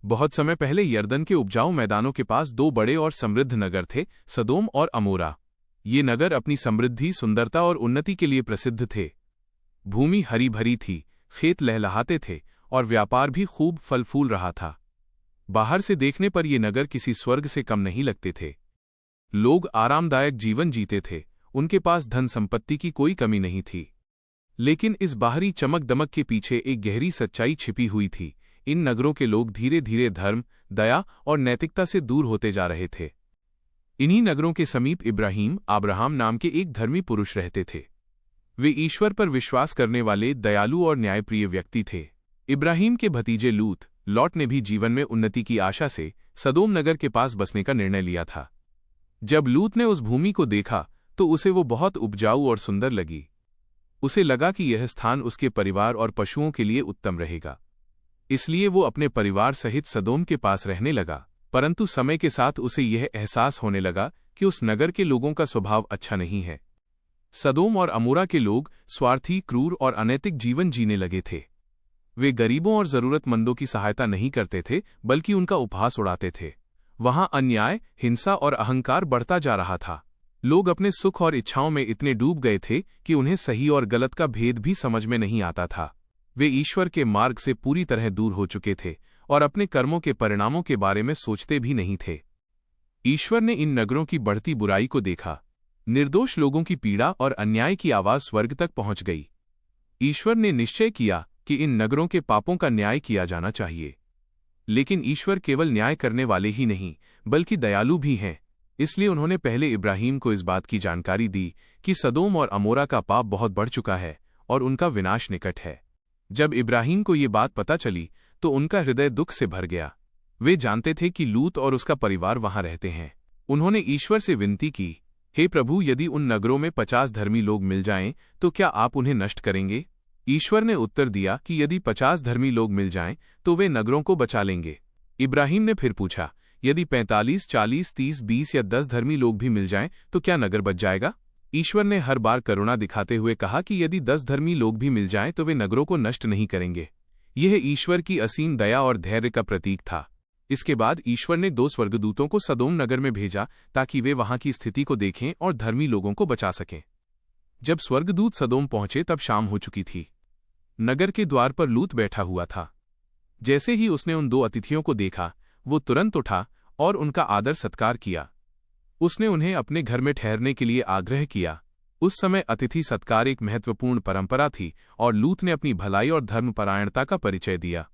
बहुत समय पहले यर्दन के उपजाऊ मैदानों के पास दो बड़े और समृद्ध नगर थे, सदोम और अमोरा। ये नगर अपनी समृद्धि, सुंदरता और उन्नति के लिए प्रसिद्ध थे। भूमि हरी भरी थी, खेत लहलहाते थे और व्यापार भी खूब फल फूल रहा था। बाहर से देखने पर ये नगर किसी स्वर्ग से कम नहीं लगते थे। लोग आरामदायक जीवन जीते थे, उनके पास धन संपत्ति की कोई कमी नहीं थी। लेकिन इस बाहरी चमक दमक के पीछे एक गहरी सच्चाई छिपी हुई थी। इन नगरों के लोग धीरे धीरे धर्म, दया और नैतिकता से दूर होते जा रहे थे। इन्हीं नगरों के समीप इब्राहिम, अब्राहम नाम के एक धर्मी पुरुष रहते थे। वे ईश्वर पर विश्वास करने वाले, दयालु और न्यायप्रिय व्यक्ति थे। इब्राहिम के भतीजे लॉट ने भी जीवन में उन्नति की आशा से सदोम नगर के पास बसने का निर्णय लिया था। जब लूत ने उस भूमि को देखा तो उसे वो बहुत उपजाऊ और सुंदर लगी। उसे लगा कि यह स्थान उसके परिवार और पशुओं के लिए उत्तम रहेगा। इसलिए वो अपने परिवार सहित सदोम के पास रहने लगा। परंतु समय के साथ उसे यह एहसास होने लगा कि उस नगर के लोगों का स्वभाव अच्छा नहीं है। सदोम और अमोरा के लोग स्वार्थी, क्रूर और अनैतिक जीवन जीने लगे थे। वे गरीबों और जरूरतमंदों की सहायता नहीं करते थे, बल्कि उनका उपहास उड़ाते थे। वहां अन्याय, हिंसा और अहंकार बढ़ता जा रहा था। लोग अपने सुख और इच्छाओं में इतने डूब गए थे कि उन्हें सही और गलत का भेद भी समझ में नहीं आता था। वे ईश्वर के मार्ग से पूरी तरह दूर हो चुके थे और अपने कर्मों के परिणामों के बारे में सोचते भी नहीं थे। ईश्वर ने इन नगरों की बढ़ती बुराई को देखा। निर्दोष लोगों की पीड़ा और अन्याय की आवाज स्वर्ग तक पहुंच गई। ईश्वर ने निश्चय किया कि इन नगरों के पापों का न्याय किया जाना चाहिए। लेकिन ईश्वर केवल न्याय करने वाले ही नहीं, बल्कि दयालु भी हैं। इसलिए उन्होंने पहले इब्राहिम को इस बात की जानकारी दी कि सदोम और अमोरा का पाप बहुत बढ़ चुका है और उनका विनाश निकट है। जब इब्राहिम को ये बात पता चली तो उनका हृदय दुख से भर गया। वे जानते थे कि लूत और उसका परिवार वहां रहते हैं। उन्होंने ईश्वर से विनती की, हे प्रभु, यदि उन नगरों में 50 धर्मी लोग मिल जाएं तो क्या आप उन्हें नष्ट करेंगे? ईश्वर ने उत्तर दिया कि यदि 50 धर्मी लोग मिल जाएं तो वे नगरों को बचा लेंगे। इब्राहिम ने फिर पूछा, यदि 45, 40, 30, 20 या 10 धर्मी लोग भी मिल जाएं तो क्या नगर बच जाएगा? ईश्वर ने हर बार करुणा दिखाते हुए कहा कि यदि 10 धर्मी लोग भी मिल जाएं तो वे नगरों को नष्ट नहीं करेंगे। यह ईश्वर की असीम दया और धैर्य का प्रतीक था। इसके बाद ईश्वर ने 2 स्वर्गदूतों को सदोम नगर में भेजा ताकि वे वहां की स्थिति को देखें और धर्मी लोगों को बचा सकें। जब स्वर्गदूत सदोम पहुंचे तब शाम हो चुकी थी। नगर के द्वार पर लूत बैठा हुआ था। जैसे ही उसने उन 2 अतिथियों को देखा, वो तुरंत उठा और उनका आदर सत्कार किया। उसने उन्हें अपने घर में ठहरने के लिए आग्रह किया। उस समय अतिथि सत्कार एक महत्वपूर्ण परंपरा थी और लूत ने अपनी भलाई और धर्मपरायणता का परिचय दिया।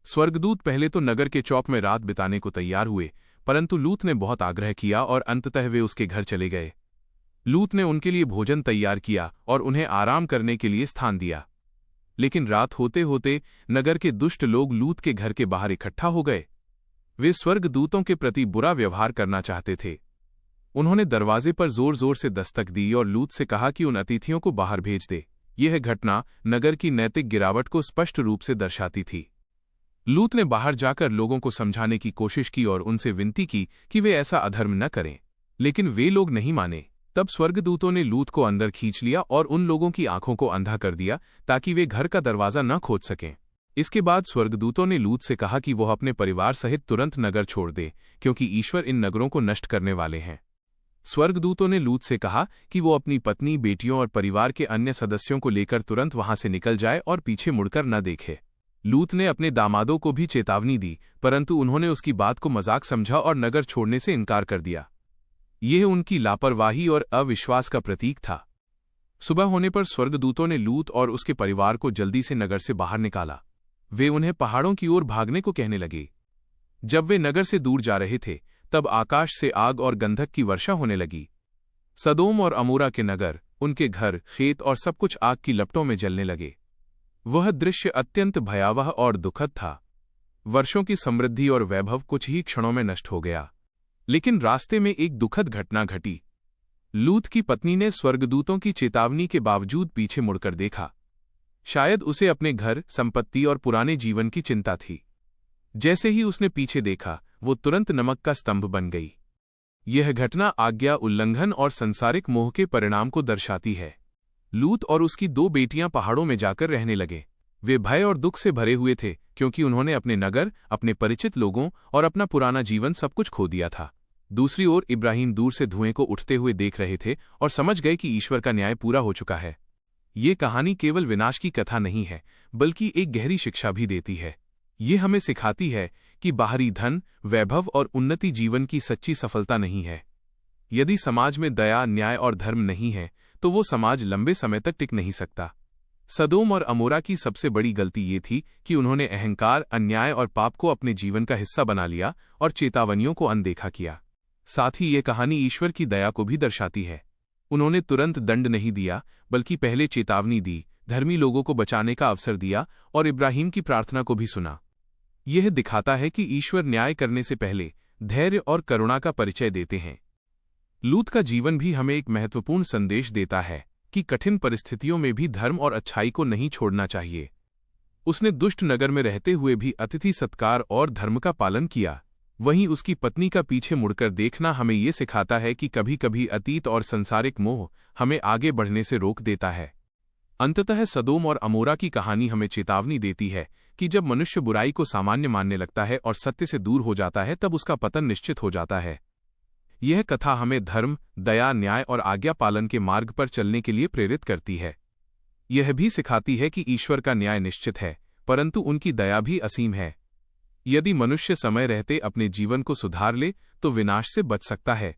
स्वर्गदूत पहले तो नगर के चौक में रात बिताने को तैयार हुए, परंतु लूत ने बहुत आग्रह किया और अंततः वे उसके घर चले गए। लूत ने उनके लिए भोजन तैयार किया और उन्हें आराम करने के लिए स्थान दिया। लेकिन रात होते होते नगर के दुष्ट लोग लूत के घर के बाहर इकट्ठा हो गए। वे स्वर्गदूतों के प्रति बुरा व्यवहार करना चाहते थे। उन्होंने दरवाजे पर जोर जोर से दस्तक दी और लूत से कहा कि उन अतिथियों को बाहर भेज दे। यह घटना नगर की नैतिक गिरावट को स्पष्ट रूप से दर्शाती थी। लूत ने बाहर जाकर लोगों को समझाने की कोशिश की और उनसे विनती की कि वे ऐसा अधर्म न करें, लेकिन वे लोग नहीं माने। तब स्वर्गदूतों ने लूत को अंदर खींच लिया और उन लोगों की आंखों को अंधा कर दिया ताकि वे घर का दरवाजा न खोज सकें। इसके बाद स्वर्गदूतों ने लूत से कहा कि वह अपने परिवार सहित तुरंत नगर छोड़ दे, क्योंकि ईश्वर इन नगरों को नष्ट करने वाले हैं। स्वर्गदूतों ने लूत से कहा कि वो अपनी पत्नी, बेटियों और परिवार के अन्य सदस्यों को लेकर तुरंत वहां से निकल जाए और पीछे मुड़कर न देखे। लूत ने अपने दामादों को भी चेतावनी दी, परंतु उन्होंने उसकी बात को मजाक समझा और नगर छोड़ने से इनकार कर दिया। यह उनकी लापरवाही और अविश्वास का प्रतीक था। सुबह होने पर स्वर्गदूतों ने लूत और उसके परिवार को जल्दी से नगर से बाहर निकाला। वे उन्हें पहाड़ों की ओर भागने को कहने लगे। जब वे नगर से दूर जा रहे थे तब आकाश से आग और गंधक की वर्षा होने लगी। सदोम और अमोरा के नगर, उनके घर, खेत और सब कुछ आग की लपटों में जलने लगे। वह दृश्य अत्यंत भयावह और दुखद था। वर्षों की समृद्धि और वैभव कुछ ही क्षणों में नष्ट हो गया। लेकिन रास्ते में एक दुखद घटना घटी। लूत की पत्नी ने स्वर्गदूतों की चेतावनी के बावजूद पीछे मुड़कर देखा। शायद उसे अपने घर, संपत्ति और पुराने जीवन की चिंता थी। जैसे ही उसने पीछे देखा, वो तुरंत नमक का स्तंभ बन गई। यह घटना आज्ञा उल्लंघन और संसारिक मोह के परिणाम को दर्शाती है। लूत और उसकी 2 बेटियां पहाड़ों में जाकर रहने लगे। वे भय और दुख से भरे हुए थे, क्योंकि उन्होंने अपने नगर, अपने परिचित लोगों और अपना पुराना जीवन सब कुछ खो दिया था। दूसरी ओर इब्राहिम दूर से धुएं को उठते हुए देख रहे थे और समझ गए कि ईश्वर का न्याय पूरा हो चुका है। ये कहानी केवल विनाश की कथा नहीं है, बल्कि एक गहरी शिक्षा भी देती है। ये हमें सिखाती है कि बाहरी धन, वैभव और उन्नति जीवन की सच्ची सफलता नहीं है। यदि समाज में दया, न्याय और धर्म नहीं है, तो वो समाज लंबे समय तक टिक नहीं सकता। सदोम और अमोरा की सबसे बड़ी गलती ये थी कि उन्होंने अहंकार, अन्याय और पाप को अपने जीवन का हिस्सा बना लिया और चेतावनियों को अनदेखा किया। साथ ही ये कहानी ईश्वर की दया को भी दर्शाती है। उन्होंने तुरंत दंड नहीं दिया, बल्कि पहले चेतावनी दी, धर्मी लोगों को बचाने का अवसर दिया और इब्राहिम की प्रार्थना को भी सुना। यह दिखाता है कि ईश्वर न्याय करने से पहले धैर्य और करुणा का परिचय देते हैं। लूत का जीवन भी हमें एक महत्वपूर्ण संदेश देता है कि कठिन परिस्थितियों में भी धर्म और अच्छाई को नहीं छोड़ना चाहिए। उसने दुष्ट नगर में रहते हुए भी अतिथि सत्कार और धर्म का पालन किया। वहीं उसकी पत्नी का पीछे मुड़कर देखना हमें ये सिखाता है कि कभी-कभी अतीत और संसारिक मोह हमें आगे बढ़ने से रोक देता है। अंततः सदोम और अमोरा की कहानी हमें चेतावनी देती है कि जब मनुष्य बुराई को सामान्य मानने लगता है और सत्य से दूर हो जाता है, तब उसका पतन निश्चित हो जाता है। यह कथा हमें धर्म, दया, न्याय और आज्ञा पालन के मार्ग पर चलने के लिए प्रेरित करती है। यह भी सिखाती है कि ईश्वर का न्याय निश्चित है, परंतु उनकी दया भी असीम है। यदि मनुष्य समय रहते अपने जीवन को सुधार ले, तो विनाश से बच सकता है।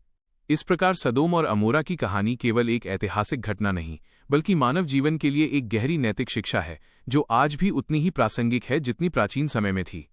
इस प्रकार सदोम और अमोरा की कहानी केवल एक ऐतिहासिक घटना नहीं, बल्कि मानव जीवन के लिए एक गहरी नैतिक शिक्षा है, जो आज भी उतनी ही प्रासंगिक है जितनी प्राचीन समय में थी।